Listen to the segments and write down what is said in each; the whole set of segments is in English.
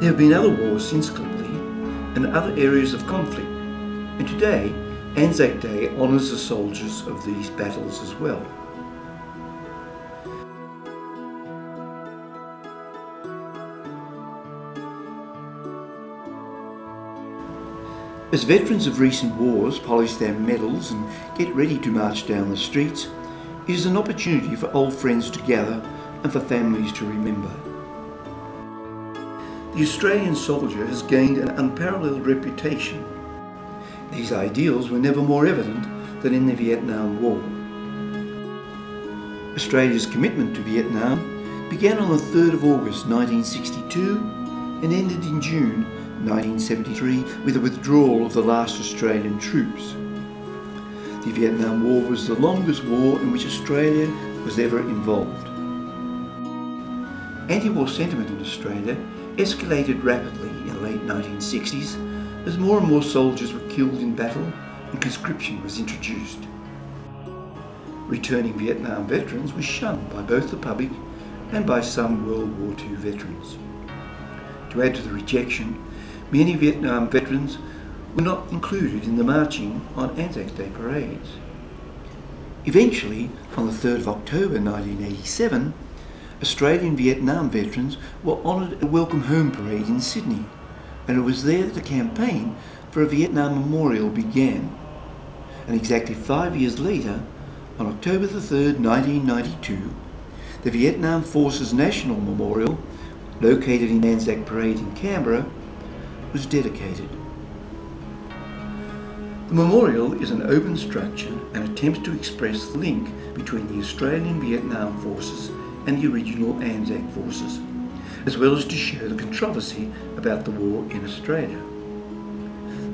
There have been other wars since Gallipoli and other areas of conflict, and today Anzac Day honours the soldiers of these battles as well. As veterans of recent wars polish their medals and get ready to march down the streets, it is an opportunity for old friends to gather and for families to remember. The Australian soldier has gained an unparalleled reputation. These ideals were never more evident than in the Vietnam War. Australia's commitment to Vietnam began on the 3rd of August 1962 and ended in June 1973 with the withdrawal of the last Australian troops. The Vietnam War was the longest war in which Australia was ever involved. Anti-war sentiment in Australia escalated rapidly in the late 1960s as more and more soldiers were killed in battle and conscription was introduced. Returning Vietnam veterans were shunned by both the public and by some World War II veterans. To add to the rejection, many Vietnam veterans were not included in the marching on Anzac Day parades. Eventually, on the 3rd of October 1987, Australian Vietnam veterans were honoured at a Welcome Home parade in Sydney, and it was there that the campaign for a Vietnam memorial began. And exactly 5 years later, on October the 3rd, 1992, the Vietnam Forces National Memorial, located in Anzac Parade in Canberra, was dedicated. The memorial is an open structure and attempts to express the link between the Australian Vietnam Forces and the original Anzac forces, as well as to show the controversy about the war in Australia.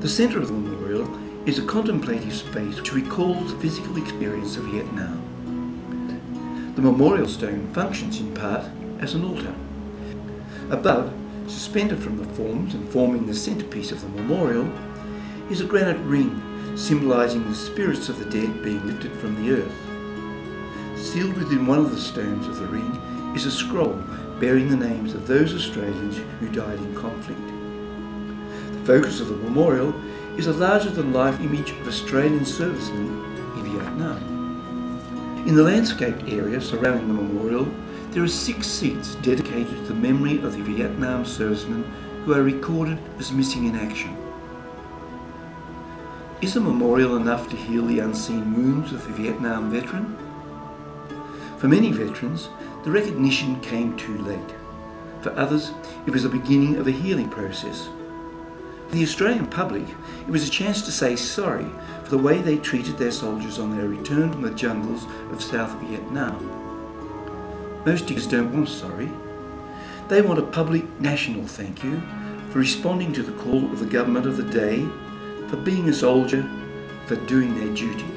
The centre of the memorial is a contemplative space which recalls the physical experience of Vietnam. The memorial stone functions in part as an altar. Above, suspended from the forms and forming the centrepiece of the memorial, is a granite ring symbolising the spirits of the dead being lifted from the earth. Sealed within one of the stones of the ring is a scroll bearing the names of those Australians who died in conflict. The focus of the memorial is a larger-than-life image of Australian servicemen in Vietnam. In the landscaped area surrounding the memorial, there are 6 seats dedicated to the memory of the Vietnam servicemen who are recorded as missing in action. Is the memorial enough to heal the unseen wounds of the Vietnam veteran? For many veterans, the recognition came too late. For others, it was the beginning of a healing process. For the Australian public, it was a chance to say sorry for the way they treated their soldiers on their return from the jungles of South Vietnam. Most diggers don't want sorry. They want a public national thank you for responding to the call of the government of the day, for being a soldier, for doing their duty.